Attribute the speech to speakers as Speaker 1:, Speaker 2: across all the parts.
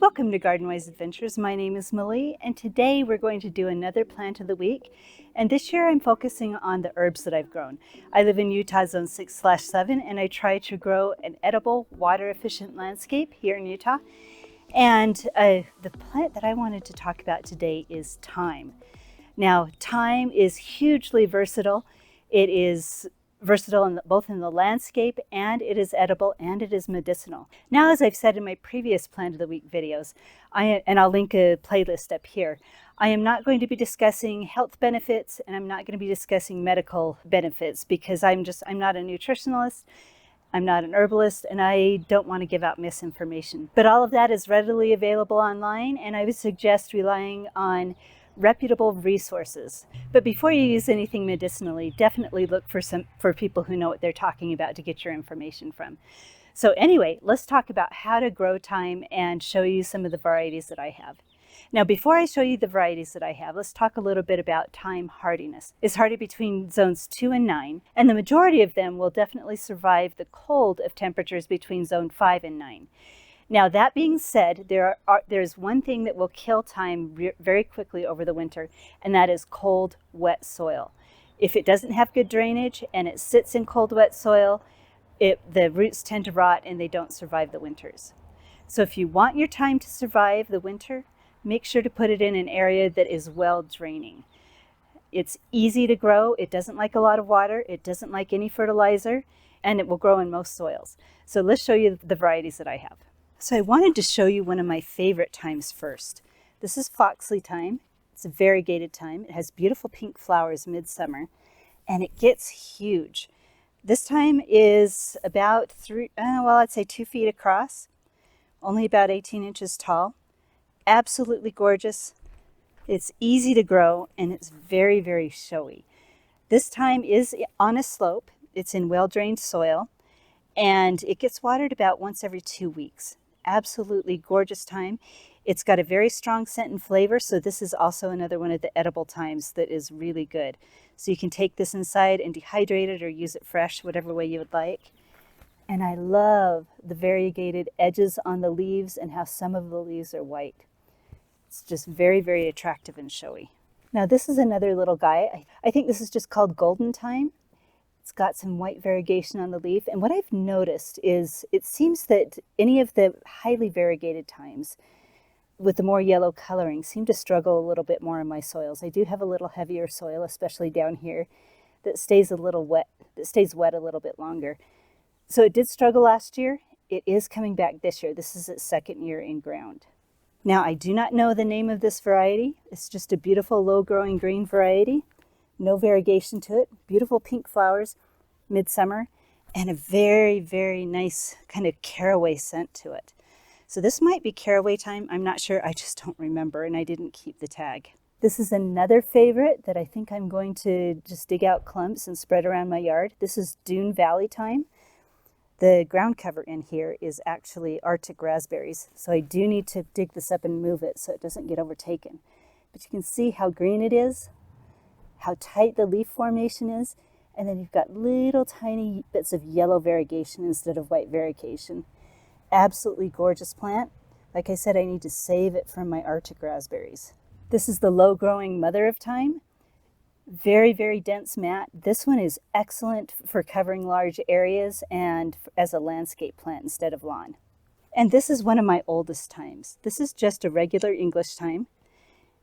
Speaker 1: Welcome to Garden Wise Adventures. My name is Millie, and today we're going to do another plant of the week. And this year I'm focusing on the herbs that I've grown. I live in Utah Zone 6/7, and I try to grow an edible, water-efficient landscape here in Utah. And the plant that I wanted to talk about today is thyme. Now, thyme is hugely versatile. It is versatile both in the landscape, and it is edible, and it is medicinal. Now, as I've said in my previous Plant of the Week videos, and I'll link a playlist up here, I am not going to be discussing health benefits, and I'm not going to be discussing medical benefits because I'm not a nutritionalist, I'm not an herbalist, and I don't want to give out misinformation. But all of that is readily available online, and I would suggest relying on reputable resources. But before you use anything medicinally, definitely look for people who know what they're talking about to get your information from. So anyway, let's talk about how to grow thyme and show you some of the varieties that I have. Now, before I show you the varieties that I have, let's talk a little bit about thyme hardiness. It's hardy between zones 2 and 9, and the majority of them will definitely survive the cold of temperatures between zone 5 and 9. Now, that being said, there's one thing that will kill thyme very quickly over the winter, and that is cold, wet soil. If it doesn't have good drainage and it sits in cold, wet soil, the roots tend to rot and they don't survive the winters. So if you want your thyme to survive the winter, make sure to put it in an area that is well draining. It's easy to grow. It doesn't like a lot of water. It doesn't like any fertilizer, and it will grow in most soils. So let's show you the varieties that I have. So I wanted to show you one of my favorite thymes first. This is Foxley thyme. It's a variegated thyme. It has beautiful pink flowers midsummer, and it gets huge. This thyme is about I'd say 2 feet across, only about 18 inches tall. Absolutely gorgeous. It's easy to grow, and it's very, very showy. This thyme is on a slope. It's in well-drained soil, and it gets watered about once every 2 weeks. Absolutely gorgeous thyme. It's got a very strong scent and flavor, so this is also another one of the edible thymes that is really good. So you can take this inside and dehydrate it or use it fresh, whatever way you would like. And I love the variegated edges on the leaves and how some of the leaves are white. It's just very, very attractive and showy. Now, this is another little guy. I think this is just called golden thyme. It's got some white variegation on the leaf, and what I've noticed is it seems that any of the highly variegated thymes with the more yellow coloring seem to struggle a little bit more in my soils. I do have a little heavier soil, especially down here, that stays wet a little bit longer. So it did struggle last year. It is coming back this year. This is its second year in ground. Now, I do not know the name of this variety. It's just a beautiful low-growing green variety. No variegation to it, beautiful pink flowers, midsummer, and a very, very nice kind of caraway scent to it. So this might be caraway thyme. I'm not sure. I just don't remember, and I didn't keep the tag. This is another favorite that I think I'm going to just dig out clumps and spread around my yard. This is Dune Valley thyme. The ground cover in here is actually Arctic raspberries, so I do need to dig this up and move it so it doesn't get overtaken. But you can see how green it is, how tight the leaf formation is, and then you've got little tiny bits of yellow variegation instead of white variegation. Absolutely gorgeous plant. Like I said, I need to save it from my Arctic raspberries. This is the low-growing mother of thyme. Very, very dense mat. This one is excellent for covering large areas and as a landscape plant instead of lawn. And this is one of my oldest thymes. This is just a regular English thyme.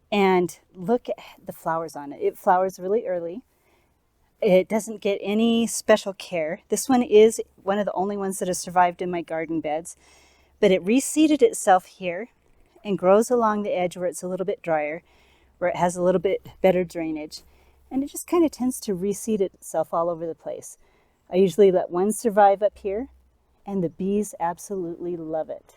Speaker 1: And look at the flowers on it. It flowers really early. It doesn't get any special care. This one is one of the only ones that has survived in my garden beds. But it reseeded itself here and grows along the edge where it's a little bit drier, where it has a little bit better drainage. And it just kind of tends to reseed itself all over the place. I usually let one survive up here, and the bees absolutely love it.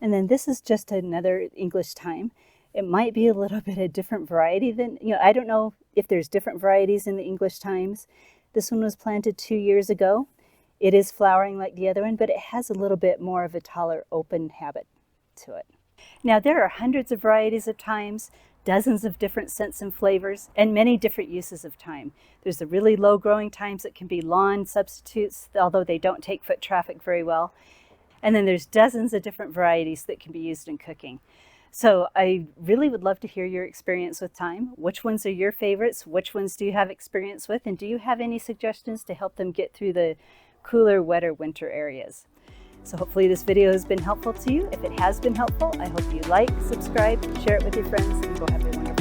Speaker 1: And then this is just another English thyme. It might be a little bit a different variety than, I don't know if there's different varieties in the English thymes. This one was planted 2 years ago. It is flowering like the other one, but it has a little bit more of a taller, open habit to it. Now, there are hundreds of varieties of thymes. dozens of different scents and flavors, and many different uses of thyme. There's the really low growing thymes that can be lawn substitutes, although they don't take foot traffic very well. And then there's dozens of different varieties that can be used in cooking. So I really would love to hear your experience with thyme. Which ones are your favorites? Which ones do you have experience with? And do you have any suggestions to help them get through the cooler, wetter winter areas? So hopefully this video has been helpful to you. If it has been helpful, I hope you like, subscribe, share it with your friends, and go have a wonderful day.